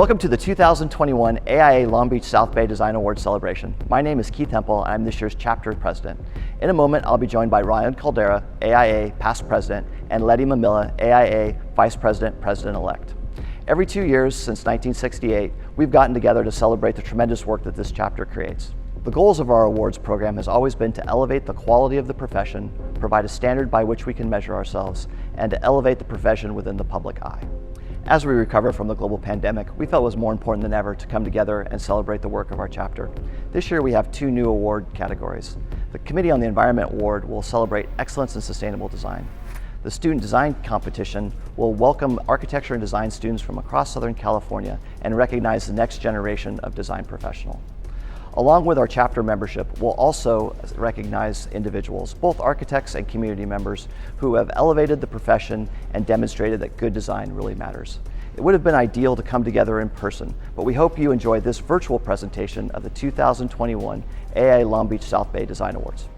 Welcome to the 2021 AIA Long Beach South Bay Design Awards celebration. My name is Keith Hempel, and I'm this year's chapter president. In a moment, I'll be joined by Ryan Caldera, AIA past president, and Letty Mamilla, AIA vice president, president-elect. Every 2 years since 1968, we've gotten together to celebrate the tremendous work that this chapter creates. The goals of our awards program has always been to elevate the quality of the profession, provide a standard by which we can measure ourselves, and to elevate the profession within the public eye. As we recover from the global pandemic, we felt it was more important than ever to come together and celebrate the work of our chapter. This year we have 2 new award categories. The Committee on the Environment Award will celebrate excellence in sustainable design. The Student Design Competition will welcome architecture and design students from across Southern California and recognize the next generation of design professional. Along with our chapter membership, we'll also recognize individuals, both architects and community members, who have elevated the profession and demonstrated that good design really matters. It would have been ideal to come together in person, but we hope you enjoy this virtual presentation of the 2021 AIA Long Beach South Bay Design Awards.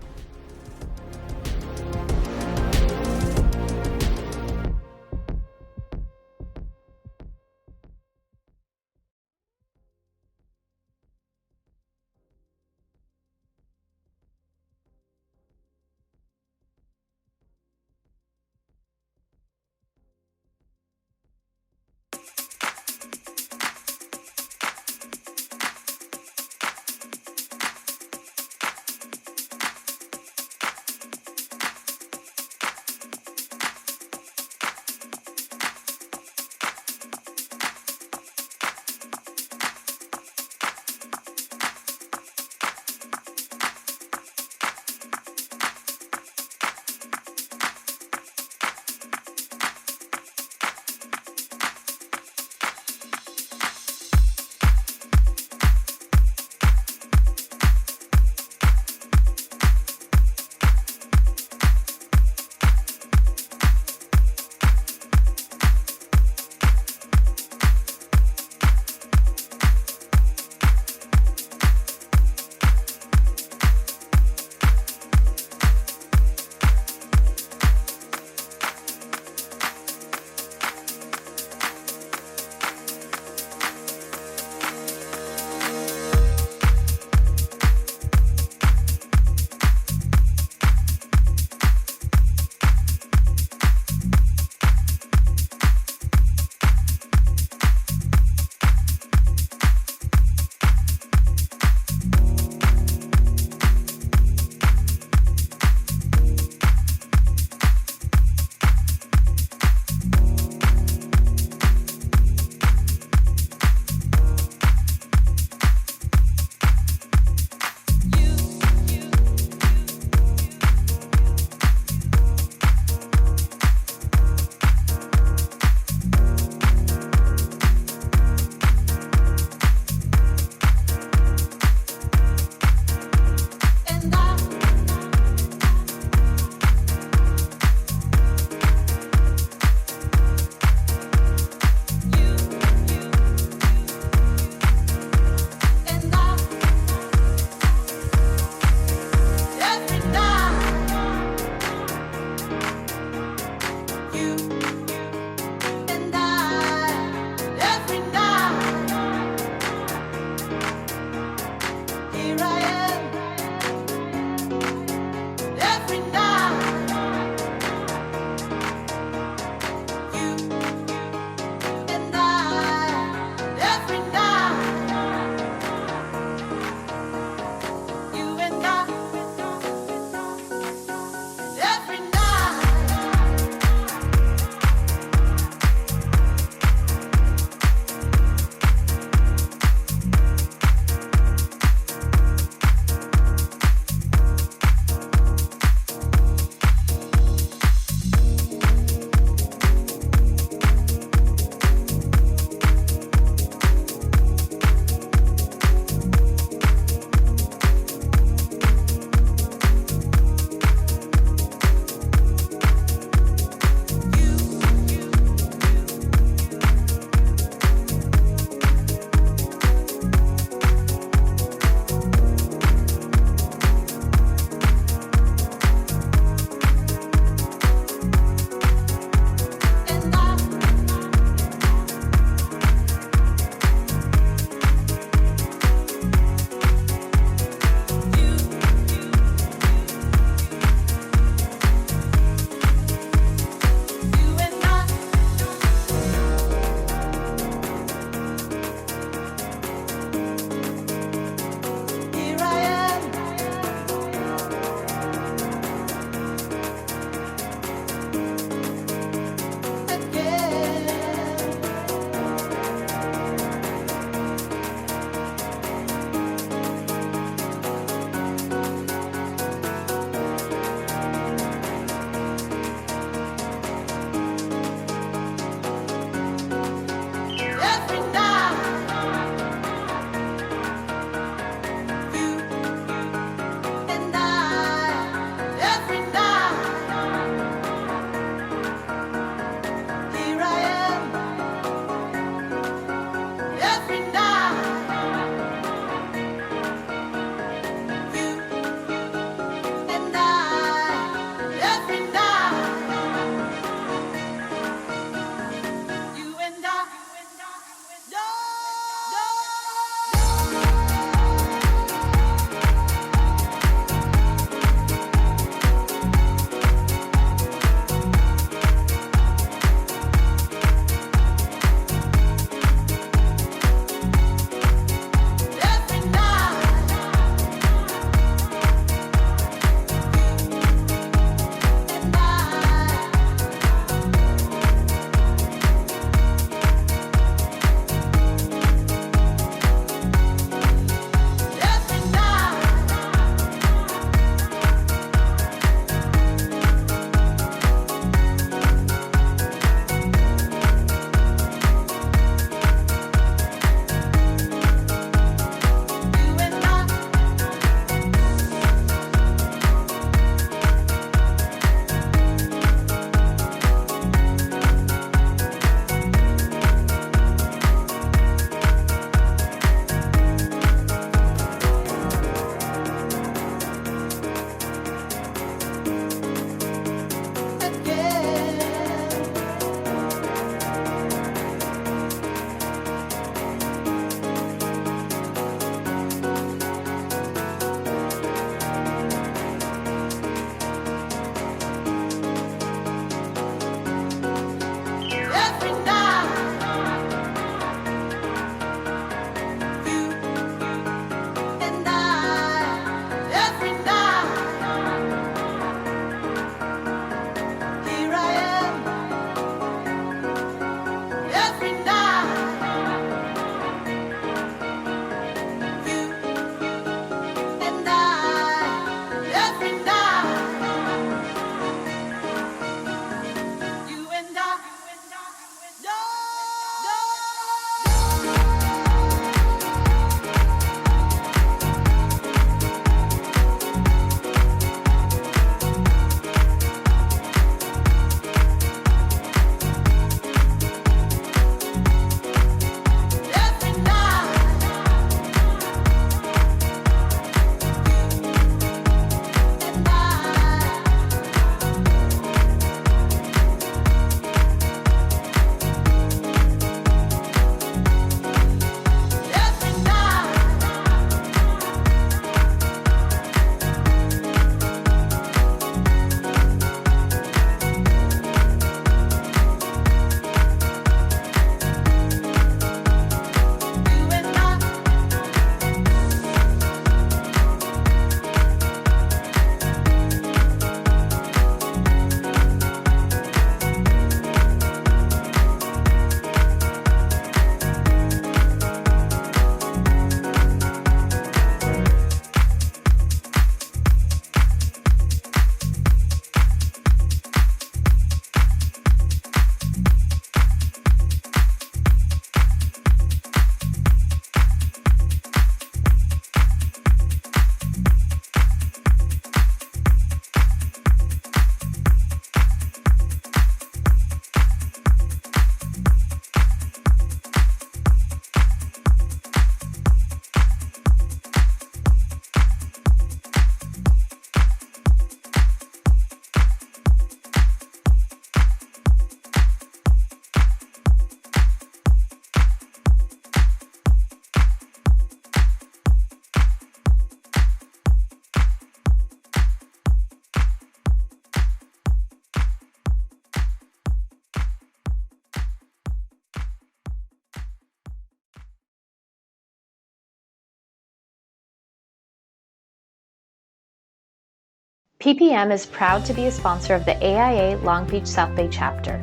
PPM is proud to be a sponsor of the AIA Long Beach South Bay chapter.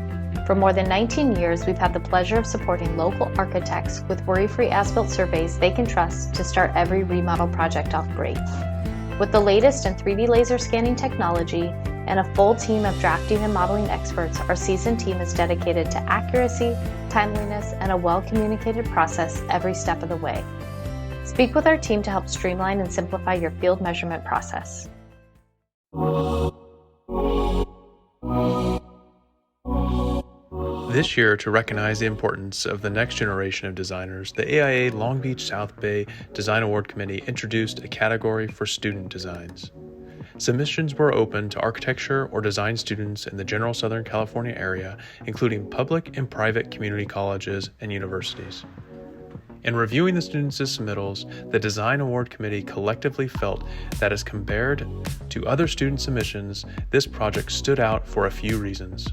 For more than 19 years, we've had the pleasure of supporting local architects with worry-free as-built surveys they can trust to start every remodel project off great. With the latest in 3D laser scanning technology and a full team of drafting and modeling experts, our seasoned team is dedicated to accuracy, timeliness, and a well-communicated process every step of the way. Speak with our team to help streamline and simplify your field measurement process. This year, to recognize the importance of the next generation of designers, the AIA Long Beach South Bay Design Award Committee introduced a category for student designs. Submissions were open to architecture or design students in the general Southern California area, including public and private community colleges and universities. In reviewing the students' submittals, the Design Award Committee collectively felt that as compared to other student submissions, this project stood out for a few reasons.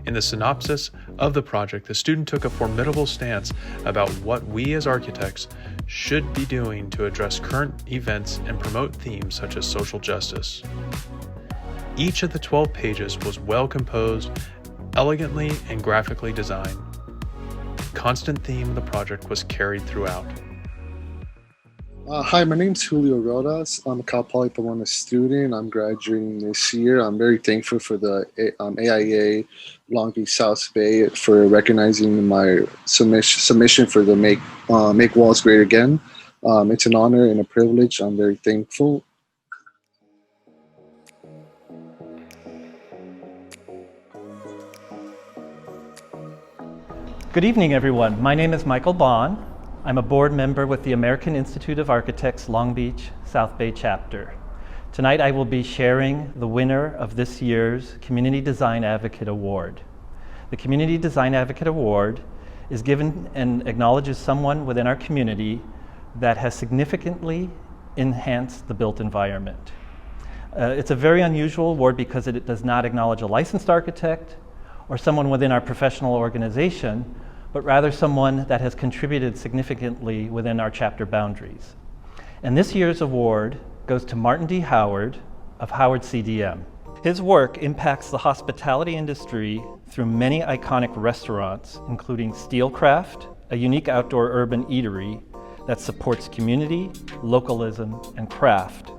In the synopsis of the project, the student took a formidable stance about what we as architects should be doing to address current events and promote themes such as social justice. Each of the 12 pages was well composed, elegantly and graphically designed. The constant theme of the project was carried throughout. Hi, my name's Julio Rodas. I'm a Cal Poly Pomona student. I'm graduating this year. I'm very thankful for the AIA Long Beach South Bay for recognizing my submission for the Make Walls Great Again. It's an honor and a privilege. I'm very thankful. Good evening, everyone. My name is Michael Bond. I'm a board member with the American Institute of Architects Long Beach South Bay chapter. Tonight I will be sharing the winner of this year's Community Design Advocate Award. The Community Design Advocate Award is given and acknowledges someone within our community that has significantly enhanced the built environment. It's a very unusual award because it does not acknowledge a licensed architect or someone within our professional organization, but rather someone that has contributed significantly within our chapter boundaries. And this year's award goes to Martin D. Howard of Howard CDM. His work impacts the hospitality industry through many iconic restaurants, including Steelcraft, a unique outdoor urban eatery that supports community, localism, and craft.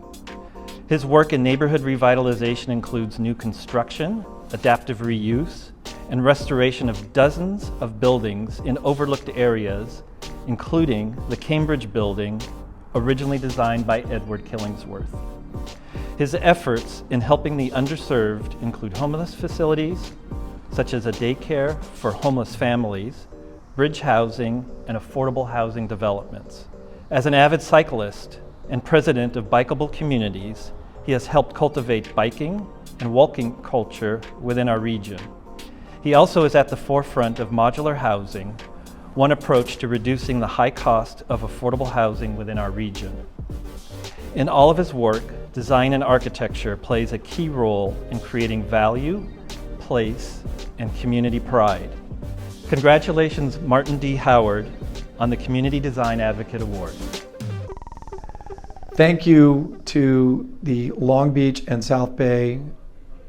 His work in neighborhood revitalization includes new construction, adaptive reuse, and restoration of dozens of buildings in overlooked areas, including the Cambridge building, originally designed by Edward Killingsworth. His efforts in helping the underserved include homeless facilities, such as a daycare for homeless families, bridge housing, and affordable housing developments. As an avid cyclist and president of Bikeable Communities, he has helped cultivate biking and walking culture within our region. He also is at the forefront of modular housing, one approach to reducing the high cost of affordable housing within our region. In all of his work, design and architecture plays a key role in creating value, place, and community pride. Congratulations, Martin D. Howard, on the Community Design Advocate Award. Thank you to the Long Beach and South Bay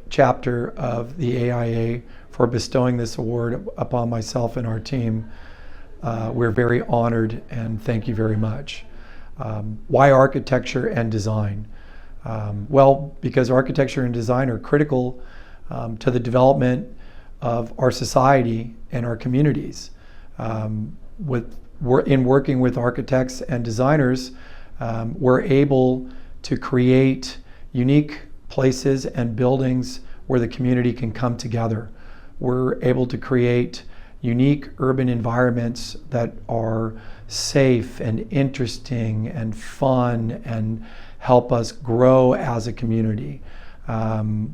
chapter of the AIA for bestowing this award upon myself and our team. We're very honored and thank you very much. Why architecture and design? Well, because architecture and design are critical to the development of our society and our communities. In working with architects and designers, we're able to create unique places and buildings where the community can come together. We're able to create unique urban environments that are safe and interesting and fun and help us grow as a community.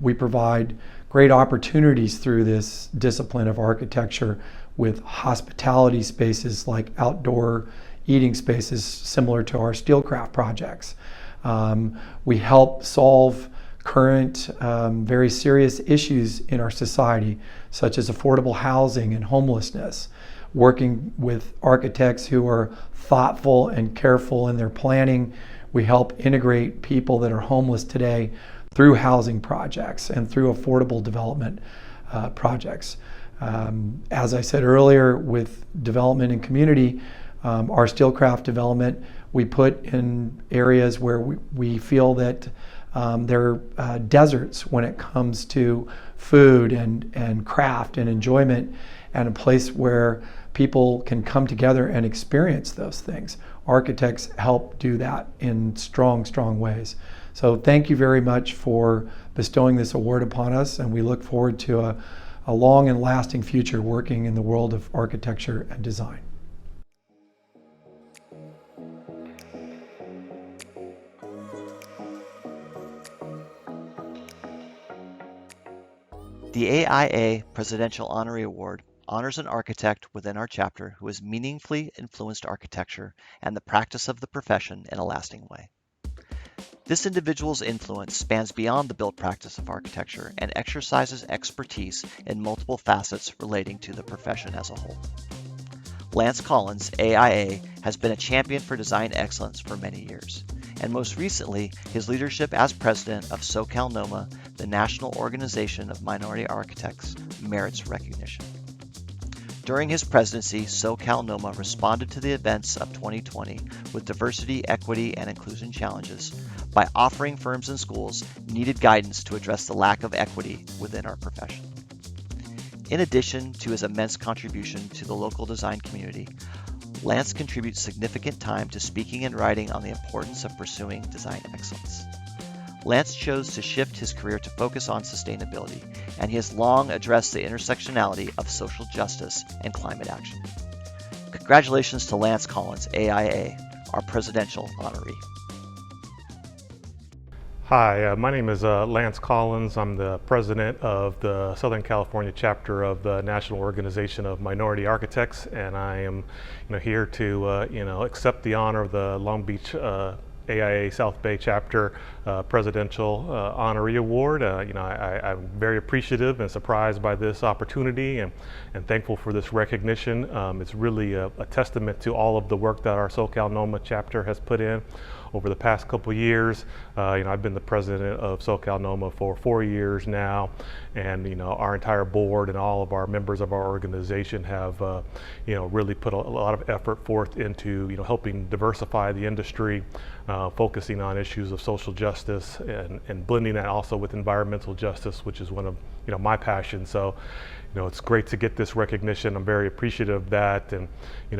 We provide great opportunities through this discipline of architecture with hospitality spaces like outdoor eating spaces similar to our Steelcraft projects. We help solve current very serious issues in our society, such as affordable housing and homelessness. Working with architects who are thoughtful and careful in their planning, we help integrate people that are homeless today through housing projects and through affordable development projects. As I said earlier, with development and community, our steelcraft development, we put in areas where we feel that they're deserts when it comes to food and craft and enjoyment, and a place where people can come together and experience those things. Architects help do that in strong, strong ways. So thank you very much for bestowing this award upon us, and we look forward to a long and lasting future working in the world of architecture and design. The AIA Presidential Honorary Award honors an architect within our chapter who has meaningfully influenced architecture and the practice of the profession in a lasting way. This individual's influence spans beyond the built practice of architecture and exercises expertise in multiple facets relating to the profession as a whole. Lance Collins, AIA, has been a champion for design excellence for many years, and most recently, his leadership as president of SoCal NOMA, the National Organization of Minority Architects, merits recognition. During his presidency, SoCal NOMA responded to the events of 2020 with diversity, equity, and inclusion challenges by offering firms and schools needed guidance to address the lack of equity within our profession. In addition to his immense contribution to the local design community, Lance contributes significant time to speaking and writing on the importance of pursuing design excellence. Lance chose to shift his career to focus on sustainability, and he has long addressed the intersectionality of social justice and climate action. Congratulations to Lance Collins, AIA, our presidential honoree. Hi, my name is Lance Collins. I'm the president of the Southern California chapter of the National Organization of Minority Architects, and I am here to accept the honor of the Long Beach AIA South Bay chapter presidential honoree award. I'm very appreciative and surprised by this opportunity and thankful for this recognition. It's really a testament to all of the work that our SoCal NOMA chapter has put in over the past couple years. I've been the president of SoCal NOMA for 4 years now, and our entire board and all of our members of our organization have really put a lot of effort forth into helping diversify the industry, focusing on issues of social justice and blending that also with environmental justice, which is one of my passions. So it's great to get this recognition. I'm very appreciative of that, and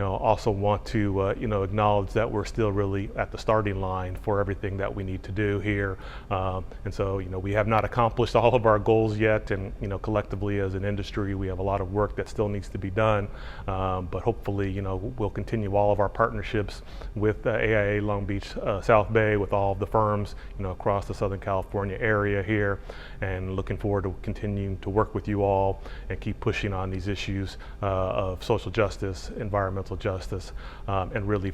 also want to acknowledge that we're still really at the starting line for everything that we need to do here. And so we have not accomplished all of our goals yet, and collectively as an industry we have a lot of work that still needs to be done. But hopefully we'll continue all of our partnerships with AIA Long Beach South Bay, with all of the firms across the Southern California area here, and looking forward to continuing to work with you all and keep pushing on these issues of social justice, environmental justice, and really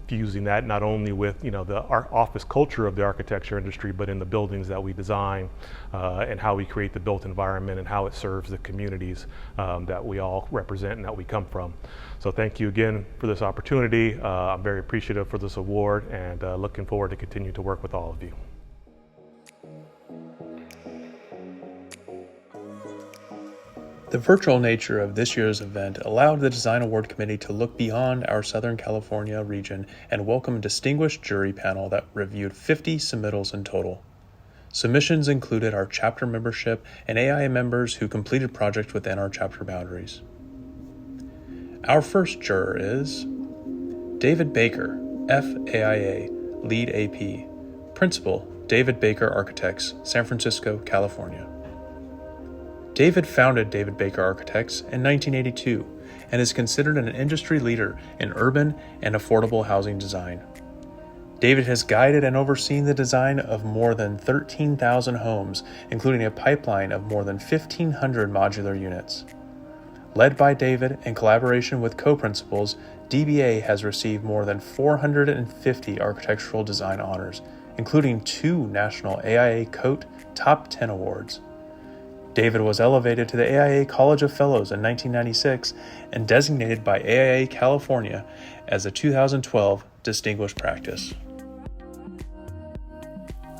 fusing that not only with the office culture of the architecture industry, but in the buildings that we design and how we create the built environment and how it serves the communities that we all represent and that we come from. So thank you again for this opportunity. I'm very appreciative for this award, and looking forward to continue to work with all of you. The virtual nature of this year's event allowed the Design Award Committee to look beyond our Southern California region and welcome a distinguished jury panel that reviewed 50 submittals in total. Submissions included our chapter membership and AIA members who completed projects within our chapter boundaries. Our first juror is David Baker, FAIA, Lead AP, Principal, David Baker Architects, San Francisco, California. David founded David Baker Architects in 1982 and is considered an industry leader in urban and affordable housing design. David has guided and overseen the design of more than 13,000 homes, including a pipeline of more than 1,500 modular units. Led by David in collaboration with co-principals, DBA has received more than 450 architectural design honors, including 2 national AIA COTE Top 10 awards. David was elevated to the AIA College of Fellows in 1996 and designated by AIA California as a 2012 Distinguished Practice.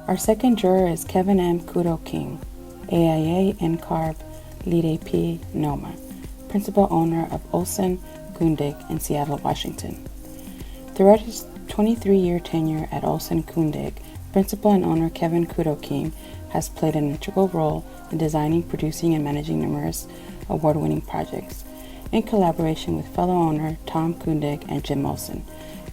Our second juror is Kevin M. Kudo King, AIA NCARB, Lead AP, NOMA, principal owner of Olson Kundig in Seattle, Washington. Throughout his 23-year tenure at Olson Kundig, principal and owner Kevin Kudo King has played an integral role in designing, producing, and managing numerous award-winning projects. In collaboration with fellow owner Tom Kundig and Jim Olson,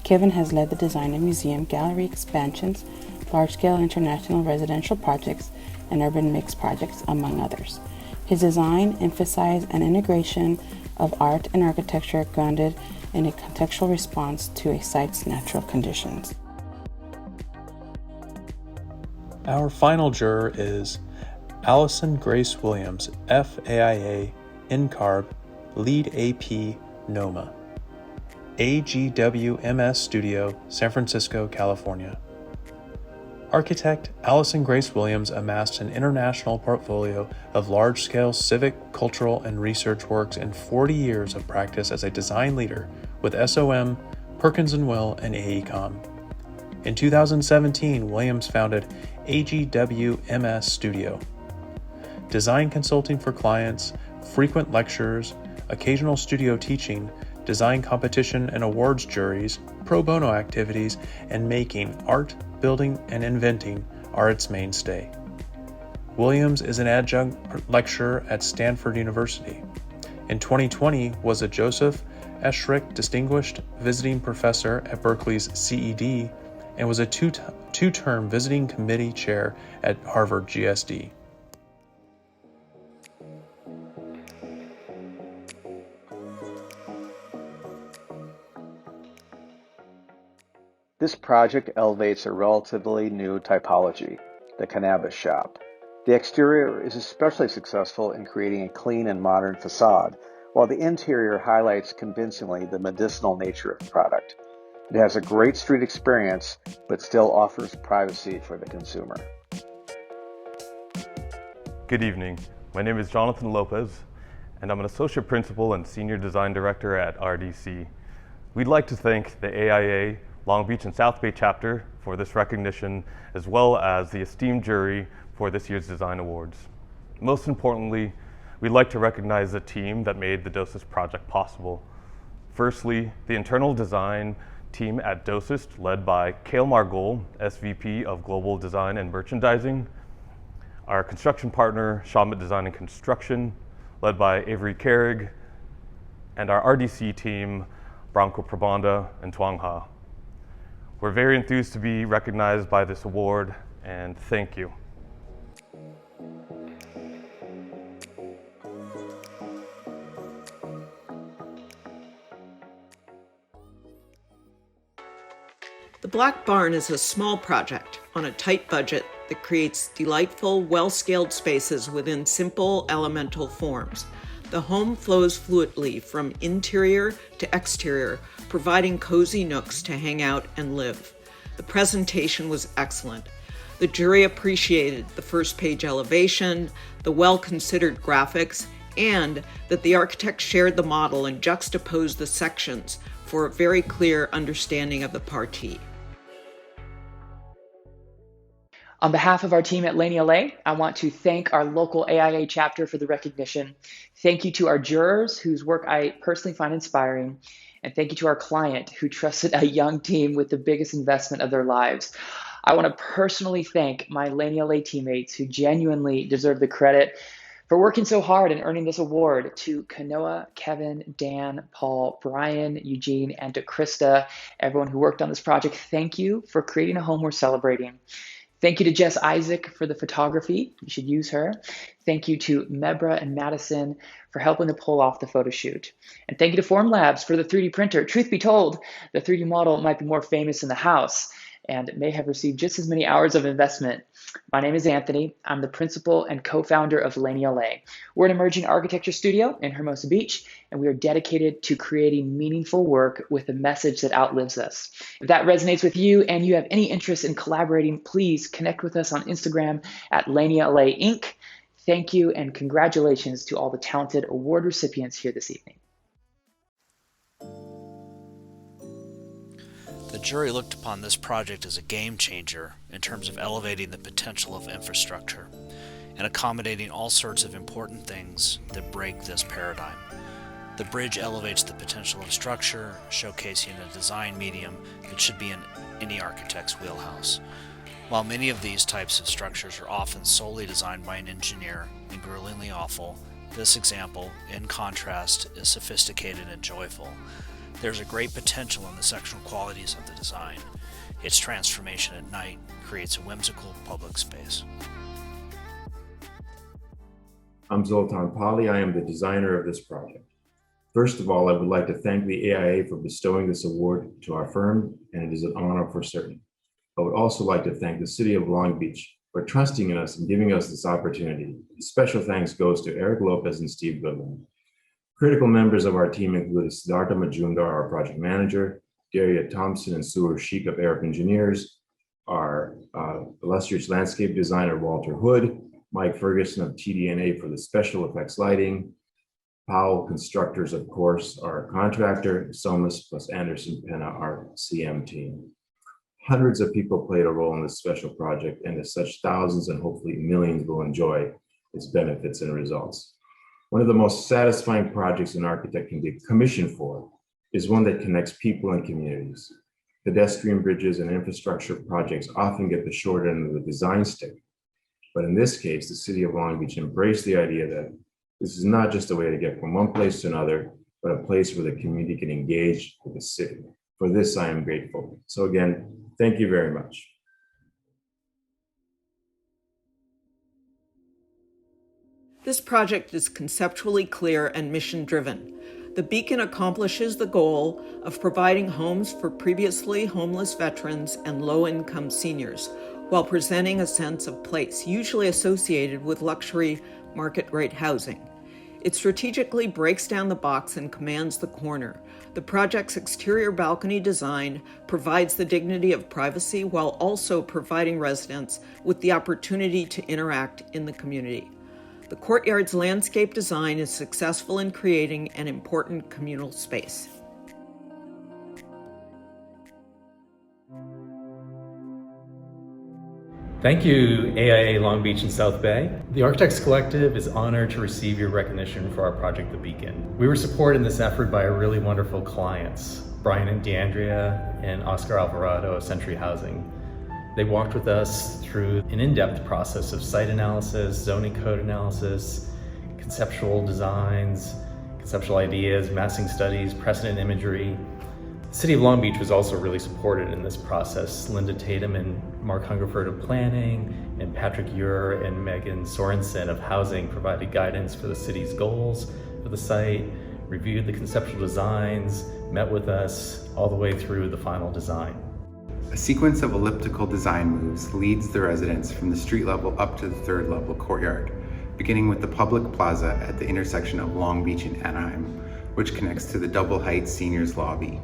Kevin has led the design of museum gallery expansions, large-scale international residential projects, and urban mix projects, among others. His design emphasized an integration of art and architecture grounded in a contextual response to a site's natural conditions. Our final juror is Allison Grace Williams, FAIA NCARB, Lead AP, NOMA, AGWMS Studio, San Francisco, California. Architect Allison Grace Williams amassed an international portfolio of large-scale civic, cultural, and research works and 40 years of practice as a design leader with SOM, Perkins & Will, and AECOM. In 2017, Williams founded AGWMS Studio. Design consulting for clients, frequent lectures, occasional studio teaching, design competition and awards juries, pro bono activities, and making, art, building, and inventing are its mainstay. Williams is an adjunct lecturer at Stanford University. In 2020, was a Joseph Eschrick Distinguished Visiting Professor at Berkeley's CED and was a two-term visiting committee chair at Harvard GSD. This project elevates a relatively new typology, the cannabis shop. The exterior is especially successful in creating a clean and modern facade, while the interior highlights convincingly the medicinal nature of the product. It has a great street experience, but still offers privacy for the consumer. Good evening. My name is Jonathan Lopez, and I'm an Associate Principal and Senior Design Director at RDC. We'd like to thank the AIA Long Beach and South Bay chapter for this recognition, as well as the esteemed jury for this year's Design Awards. Most importantly, we'd like to recognize the team that made the DOSIS project possible. Firstly, the internal design team at DOSIS, led by Cale Margol, SVP of Global Design and Merchandising. Our construction partner, Shawmut Design and Construction, led by Avery Carrig, and our RDC team, Branko Prabanda and Tuang Ha. We're very enthused to be recognized by this award, and thank you. The Black Barn is a small project on a tight budget that creates delightful, well-scaled spaces within simple, elemental forms. The home flows fluidly from interior to exterior, providing cozy nooks to hang out and live. The presentation was excellent. The jury appreciated the first page elevation, the well-considered graphics, and that the architect shared the model and juxtaposed the sections for a very clear understanding of the partie. On behalf of our team at Laney LA, I want to thank our local AIA chapter for the recognition. Thank you to our jurors, whose work I personally find inspiring. And thank you to our client, who trusted a young team with the biggest investment of their lives. I want to personally thank my Laney LA teammates, who genuinely deserve the credit for working so hard and earning this award. To Kanoa, Kevin, Dan, Paul, Brian, Eugene, and to Krista, everyone who worked on this project, thank you for creating a home we're celebrating. Thank you to Jess Isaac for the photography. You should use her. Thank you to Mebra and Madison for helping to pull off the photo shoot. And thank you to Formlabs for the 3D printer. Truth be told, the 3D model might be more famous in the house and may have received just as many hours of investment. My name is Anthony. I'm the principal and co-founder of Laney LA. We're an emerging architecture studio in Hermosa Beach, and we are dedicated to creating meaningful work with a message that outlives us. If that resonates with you and you have any interest in collaborating, please connect with us on Instagram at Laney LA Inc. Thank you, and congratulations to all the talented award recipients here this evening. The jury looked upon this project as a game changer in terms of elevating the potential of infrastructure and accommodating all sorts of important things that break this paradigm. The bridge elevates the potential of structure, showcasing a design medium that should be in any architect's wheelhouse. While many of these types of structures are often solely designed by an engineer and gruelingly awful, this example, in contrast, is sophisticated and joyful. There's a great potential in the sectional qualities of the design. Its transformation at night creates a whimsical public space. I'm Zoltan Pali. I am the designer of this project. First of all, I would like to thank the AIA for bestowing this award to our firm, and it is an honor for certain. I would also like to thank the City of Long Beach for trusting in us and giving us this opportunity. Special thanks goes to Eric Lopez and Steve Goodland. Critical members of our team include Siddhartha Majumdar, our project manager, Daria Thompson and Suar Sheik of Arab Engineers, our illustrious landscape designer, Walter Hood, Mike Ferguson of TDNA for the special effects lighting, Powell Constructors, of course, our contractor, Somas plus Anderson Penna, our CM team. Hundreds of people played a role in this special project, and as such, thousands and hopefully millions will enjoy its benefits and results. One of the most satisfying projects an architect can get commissioned for is one that connects people and communities. Pedestrian bridges and infrastructure projects often get the short end of the design stick. But in this case, the City of Long Beach embraced the idea that this is not just a way to get from one place to another, but a place where the community can engage with the city. For this, I am grateful. So again, thank you very much. This project is conceptually clear and mission-driven. The Beacon accomplishes the goal of providing homes for previously homeless veterans and low-income seniors, while presenting a sense of place, usually associated with luxury market-rate housing. It strategically breaks down the box and commands the corner. The project's exterior balcony design provides the dignity of privacy while also providing residents with the opportunity to interact in the community. The courtyard's landscape design is successful in creating an important communal space. Thank you, AIA Long Beach and South Bay. The Architects Collective is honored to receive your recognition for our project, The Beacon. We were supported in this effort by really wonderful clients, Brian and DeAndrea and Oscar Alvarado of Century Housing. They walked with us through an in-depth process of site analysis, zoning code analysis, conceptual designs, conceptual ideas, massing studies, precedent imagery. The City of Long Beach was also really supported in this process. Linda Tatum and Mark Hungerford of Planning, and Patrick Ure and Megan Sorensen of Housing provided guidance for the city's goals for the site, reviewed the conceptual designs, met with us all the way through the final design. A sequence of elliptical design moves leads the residents from the street level up to the third level courtyard, beginning with the public plaza at the intersection of Long Beach and Anaheim, which connects to the double height seniors lobby.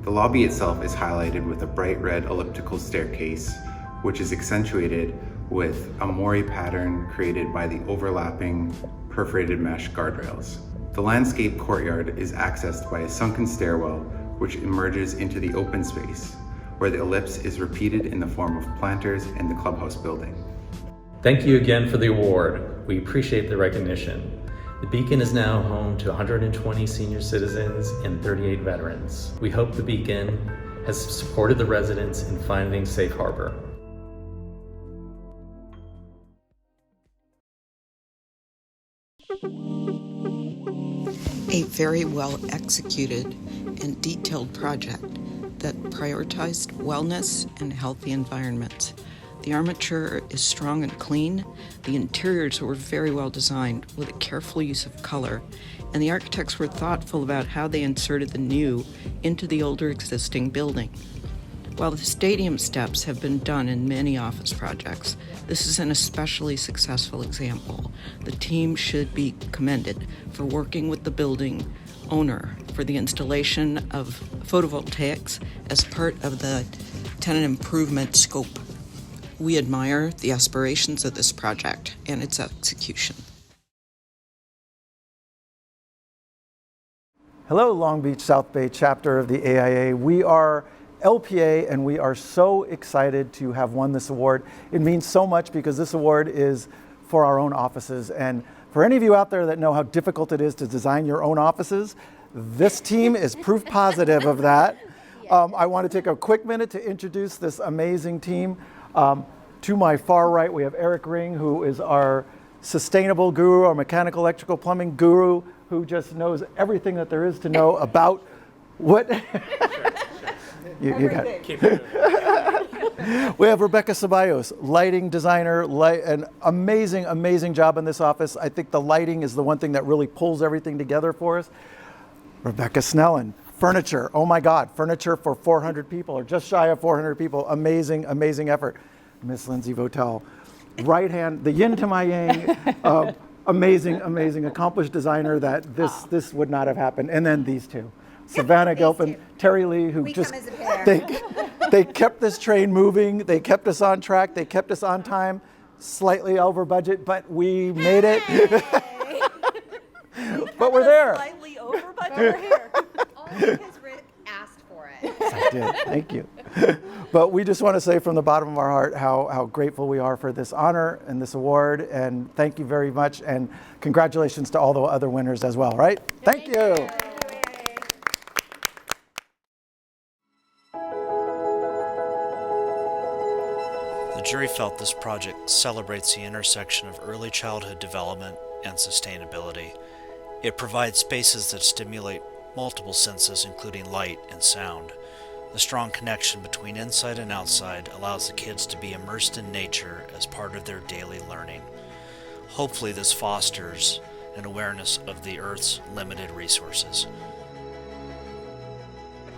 The lobby itself is highlighted with a bright red elliptical staircase, which is accentuated with a mori pattern created by the overlapping perforated mesh guardrails. The landscape courtyard is accessed by a sunken stairwell, which emerges into the open space, where the ellipse is repeated in the form of planters in the clubhouse building. Thank you again for the award. We appreciate the recognition. The Beacon is now home to 120 senior citizens and 38 veterans. We hope the Beacon has supported the residents in finding safe harbor. A very well executed and detailed project that prioritized wellness and healthy environments. The armature is strong and clean. The interiors were very well designed with a careful use of color, and the architects were thoughtful about how they inserted the new into the older existing building. While the stadium steps have been done in many office projects, this is an especially successful example. The team should be commended for working with the building owner for the installation of photovoltaics as part of the tenant improvement scope. We admire the aspirations of this project and its execution. Hello, Long Beach South Bay chapter of the AIA. We are LPA, and we are so excited to have won this award. It means so much because this award is for our own offices. And for any of you out there that know how difficult it is to design your own offices, this team is proof positive of that. I want to take a quick minute to introduce this amazing team. To my far right, we have Eric Ring, who is our sustainable guru, our mechanical, electrical, plumbing guru, who just knows everything that there is to know about what... You got it. Keep it. We have Rebecca Ceballos, lighting designer, an amazing, amazing job in this office. I think the lighting is the one thing that really pulls everything together for us. Rebecca Snellen, furniture. Oh my God, furniture for 400 people, or just shy of 400 people. Amazing, amazing effort. Miss Lindsay Votel, right hand, the yin to my yang. Amazing, amazing, accomplished designer that this would not have happened. And then these two. Savannah Gilpin, Terry Lee, who they kept this train moving, they kept us on track, they kept us on time, slightly over budget, but we made it. But we're there. Slightly over budget. We're here. All because Rick asked for it. I did, thank you. But we just want to say from the bottom of our heart how grateful we are for this honor and this award, and thank you very much, and congratulations to all the other winners as well, right? Thank you. The jury felt this project celebrates the intersection of early childhood development and sustainability. It provides spaces that stimulate multiple senses, including light and sound. The strong connection between inside and outside allows the kids to be immersed in nature as part of their daily learning. Hopefully, this fosters an awareness of the Earth's limited resources.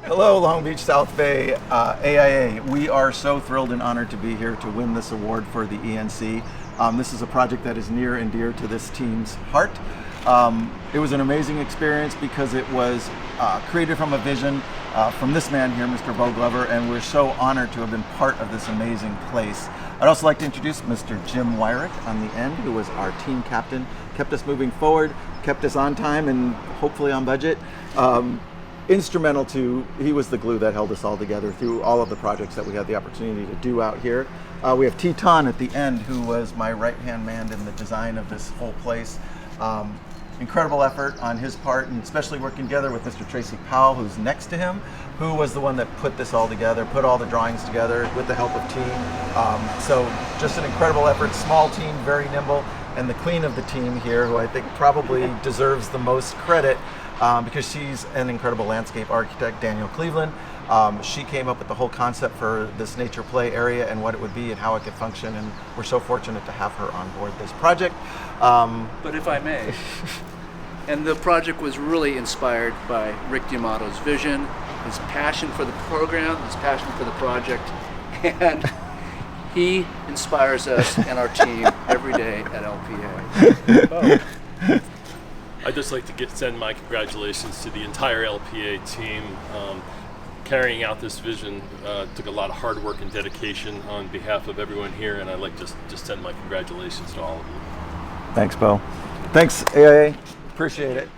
Hello, Long Beach, South Bay, AIA. We are so thrilled and honored to be here to win this award for the ENC. This is a project that is near and dear to this team's heart. It was an amazing experience because it was created from a vision from this man here, Mr. Bo Glover, and we're so honored to have been part of this amazing place. I'd also like to introduce Mr. Jim Wyrick on the end, who was our team captain, kept us moving forward, kept us on time and hopefully on budget. Instrumental to, he was the glue that held us all together through all of the projects that we had the opportunity to do out here. We have Teton at the end, who was my right-hand man in the design of this whole place. Incredible effort on his part, and especially working together with Mr. Tracy Powell, who's next to him, who was the one that put this all together, put all the drawings together with the help of team. So just an incredible effort, small team, very nimble, and the queen of the team here, who I think probably deserves the most credit, because she's an incredible landscape architect, Danielle Cleveland. She came up with the whole concept for this nature play area and what it would be and how it could function, and we're so fortunate to have her on board this project. But if I may, and the project was really inspired by Rick D'Amato's vision, his passion for the program, his passion for the project, and he inspires us and our team every day at LPA. I'd just like to send my congratulations to the entire LPA team. Carrying out this vision took a lot of hard work and dedication on behalf of everyone here, and I'd like to just send my congratulations to all of you. Thanks, Bo. Thanks, AIA. Appreciate it.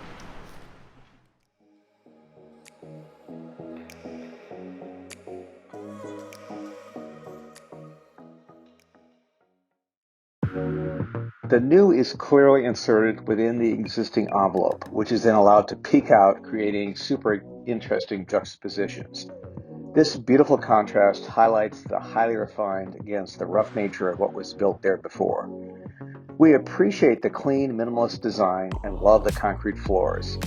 The new is clearly inserted within the existing envelope, which is then allowed to peek out, creating super interesting juxtapositions. This beautiful contrast highlights the highly refined against the rough nature of what was built there before. We appreciate the clean, minimalist design and love the concrete floors.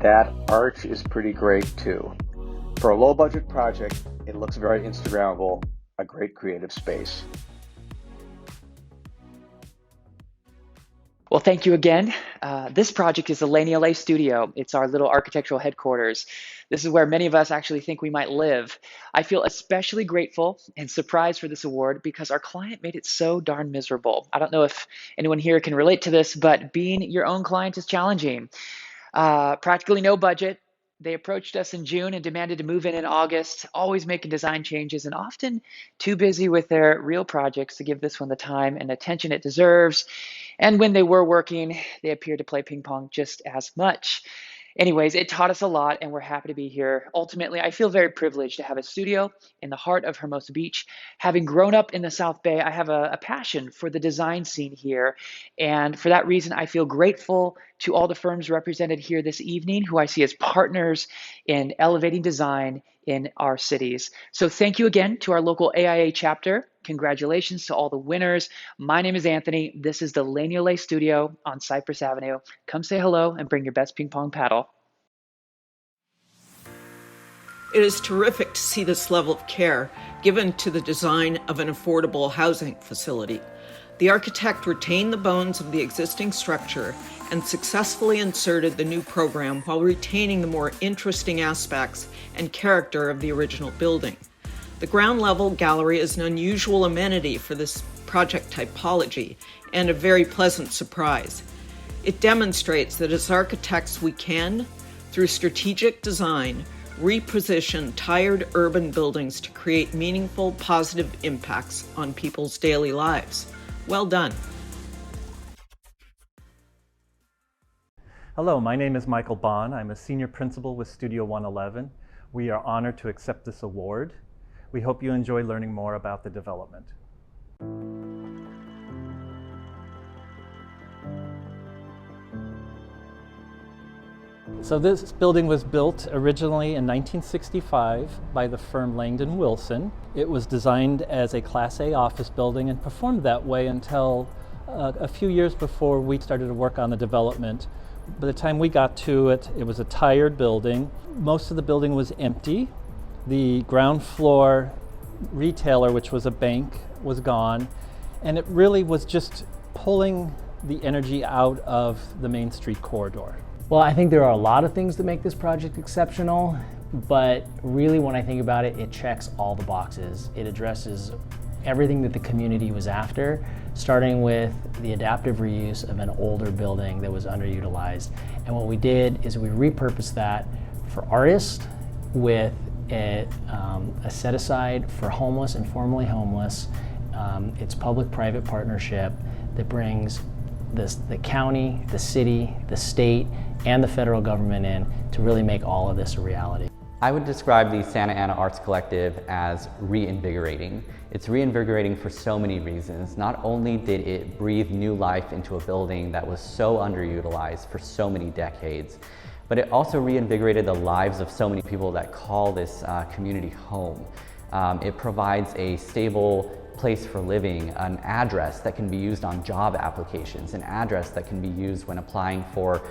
That arch is pretty great too. For a low-budget project, it looks very Instagrammable, a great creative space. Well, thank you again. This project is the Laney LA studio. It's our little architectural headquarters. This is where many of us actually think we might live. I feel especially grateful and surprised for this award because our client made it so darn miserable. I don't know if anyone here can relate to this, but being your own client is challenging. Practically no budget. They approached us in June and demanded to move in August, always making design changes and often too busy with their real projects to give this one the time and attention it deserves. And when they were working, they appeared to play ping pong just as much. Anyways, it taught us a lot, and we're happy to be here. Ultimately, I feel very privileged to have a studio in the heart of Hermosa Beach. Having grown up in the South Bay, I have a passion for the design scene here. And for that reason, I feel grateful to all the firms represented here this evening, who I see as partners in elevating design in our cities. So thank you again to our local AIA chapter. Congratulations to all the winners. My name is Anthony. This is the Laney Olay Studio on Cypress Avenue. Come say hello and bring your best ping pong paddle. It is terrific to see this level of care given to the design of an affordable housing facility. The architect retained the bones of the existing structure and successfully inserted the new program while retaining the more interesting aspects and character of the original building. The ground level gallery is an unusual amenity for this project typology and a very pleasant surprise. It demonstrates that as architects we can, through strategic design, reposition tired urban buildings to create meaningful, positive impacts on people's daily lives. Well done. Hello, my name is Michael Bond. I'm a senior principal with Studio 111. We are honored to accept this award. We hope you enjoy learning more about the development. So this building was built originally in 1965 by the firm Langdon Wilson. It was designed as a Class A office building and performed that way until a few years before we started to work on the development. By the time we got to it, it was a tired building. Most of the building was empty. The ground floor retailer, which was a bank, was gone. And it really was just pulling the energy out of the Main Street corridor. Well, I think there are a lot of things that make this project exceptional, but really when I think about it, it checks all the boxes. It addresses everything that the community was after, starting with the adaptive reuse of an older building that was underutilized. And what we did is we repurposed that for artists with a set aside for homeless and formerly homeless. It's public-private partnership that brings the county, the city, the state, and the federal government in to really make all of this a reality. I would describe the Santa Ana Arts Collective as reinvigorating. It's reinvigorating for so many reasons. Not only did it breathe new life into a building that was so underutilized for so many decades, but it also reinvigorated the lives of so many people that call this community home. It provides a stable place for living, an address that can be used on job applications, an address that can be used when applying for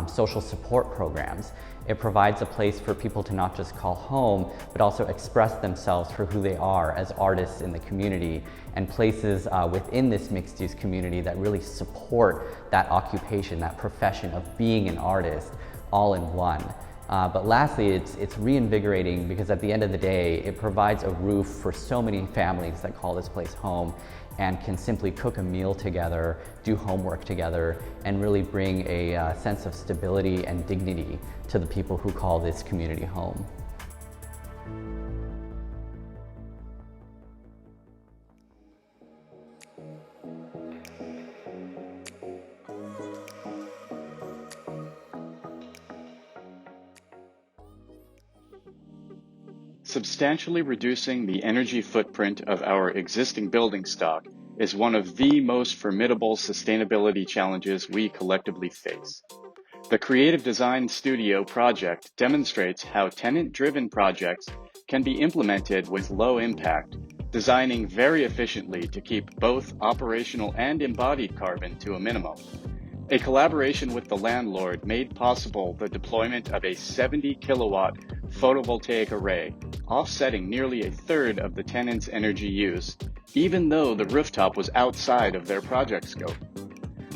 social support programs. It provides a place for people to not just call home, but also express themselves for who they are as artists in the community, and places within this mixed-use community that really support that occupation, that profession of being an artist, all in one. But lastly, it's reinvigorating because at the end of the day, it provides a roof for so many families that call this place home and can simply cook a meal together, do homework together, and really bring a sense of stability and dignity to the people who call this community home. Substantially reducing the energy footprint of our existing building stock is one of the most formidable sustainability challenges we collectively face. The Creative Design Studio project demonstrates how tenant-driven projects can be implemented with low impact, designing very efficiently to keep both operational and embodied carbon to a minimum. A collaboration with the landlord made possible the deployment of a 70 kilowatt photovoltaic array, offsetting nearly a third of the tenant's energy use, even though the rooftop was outside of their project scope.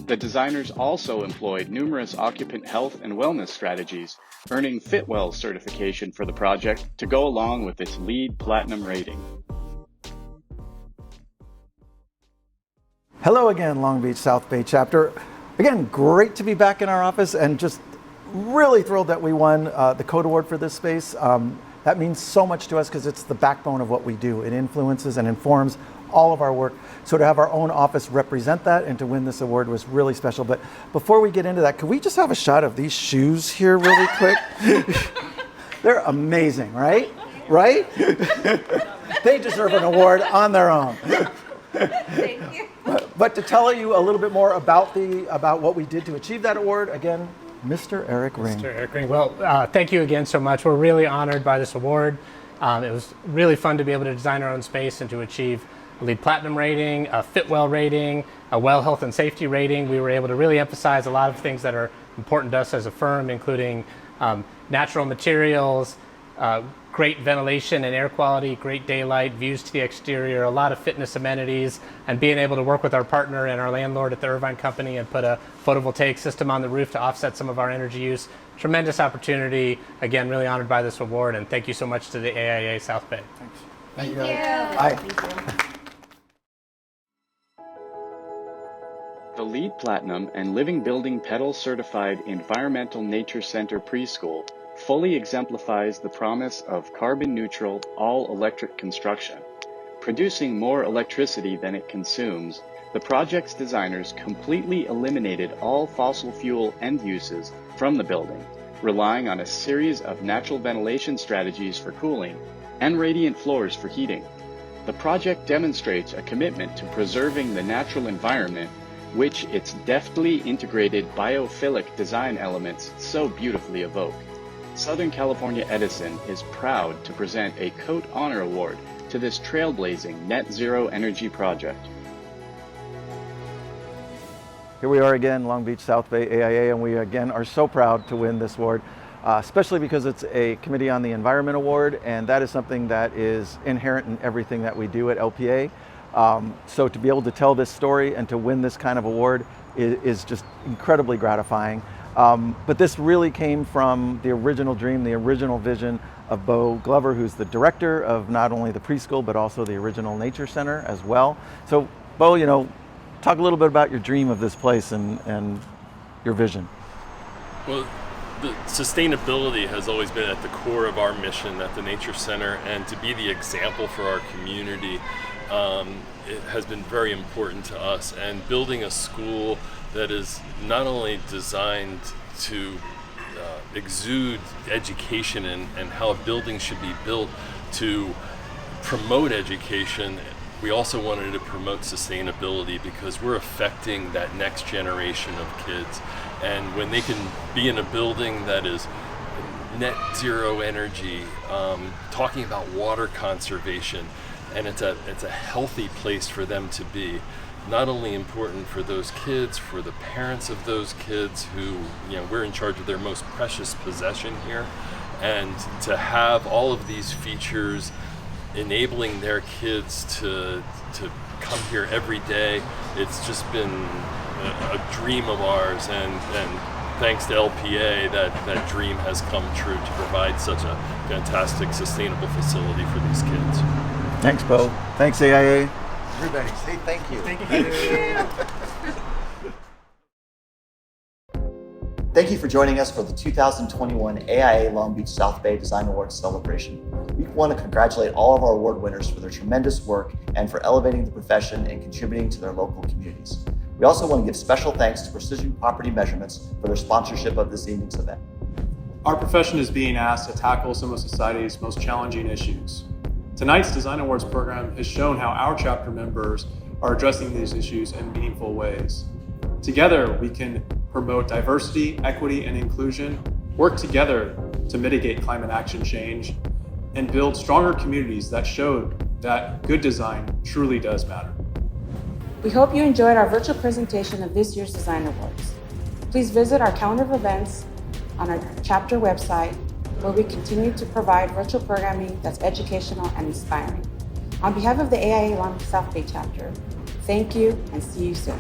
The designers also employed numerous occupant health and wellness strategies, earning Fitwell certification for the project to go along with its LEED Platinum rating. Hello again, Long Beach South Bay chapter. Again, great to be back in our office and just really thrilled that we won the COTE award for this space. That means so much to us because it's the backbone of what we do. It influences and informs all of our work. So to have our own office represent that and to win this award was really special. But before we get into that, could we just have a shot of these shoes here really quick? They're amazing, right? Right? They deserve an award on their own. Thank you. But to tell you a little bit more about what we did to achieve that award, again, Mr. Eric Ring. Mr. Eric Ring. Well, thank you again so much. We're really honored by this award. It was really fun to be able to design our own space and to achieve a LEED Platinum rating, a Fitwell rating, a Well Health and Safety rating. We were able to really emphasize a lot of things that are important to us as a firm, including natural materials, great ventilation and air quality, great daylight, views to the exterior, a lot of fitness amenities, and being able to work with our partner and our landlord at the Irvine Company and put a photovoltaic system on the roof to offset some of our energy use. Tremendous opportunity. Again, really honored by this award, and thank you so much to the AIA South Bay. Thanks. Thank you. Bye. Thank you. The LEED Platinum and Living Building Pedal Certified Environmental Nature Center Preschool fully exemplifies the promise of carbon-neutral, all-electric construction. Producing more electricity than it consumes, the project's designers completely eliminated all fossil fuel end uses from the building, relying on a series of natural ventilation strategies for cooling and radiant floors for heating. The project demonstrates a commitment to preserving the natural environment, which its deftly integrated biophilic design elements so beautifully evoke. Southern California Edison is proud to present a COTE Honor Award to this trailblazing net zero energy project. Here we are again, Long Beach South Bay AIA, and we again are so proud to win this award, especially because it's a Committee on the Environment Award, and that is something that is inherent in everything that we do at LPA. So to be able to tell this story and to win this kind of award is just incredibly gratifying. But this really came from the original dream, the original vision of Bo Glover, who's the director of not only the preschool, but also the original Nature Center as well. So Bo, talk a little bit about your dream of this place and your vision. Well, the sustainability has always been at the core of our mission at the Nature Center, and to be the example for our community, it has been very important to us. And building a school that is not only designed to exude education and how a building should be built to promote education, we also wanted to promote sustainability because we're affecting that next generation of kids. And when they can be in a building that is net zero energy, talking about water conservation, and it's a healthy place for them to be. Not only important for those kids, for the parents of those kids who, we're in charge of their most precious possession here, and to have all of these features enabling their kids to come here every day. It's just been a dream of ours, and thanks to LPA, that dream has come true to provide such a fantastic, sustainable facility for these kids. Thanks, Bo. Thanks, AIA. Everybody, say thank you. Thank you. Thank you for joining us for the 2021 AIA Long Beach South Bay Design Awards celebration. We want to congratulate all of our award winners for their tremendous work and for elevating the profession and contributing to their local communities. We also want to give special thanks to Precision Property Measurements for their sponsorship of this evening's event. Our profession is being asked to tackle some of society's most challenging issues. Tonight's Design Awards program has shown how our chapter members are addressing these issues in meaningful ways. Together, we can promote diversity, equity, and inclusion, work together to mitigate climate action change, and build stronger communities that show that good design truly does matter. We hope you enjoyed our virtual presentation of this year's Design Awards. Please visit our calendar of events on our chapter website, where we continue to provide virtual programming that's educational and inspiring. On behalf of the AIA Long Beach South Bay chapter, thank you and see you soon.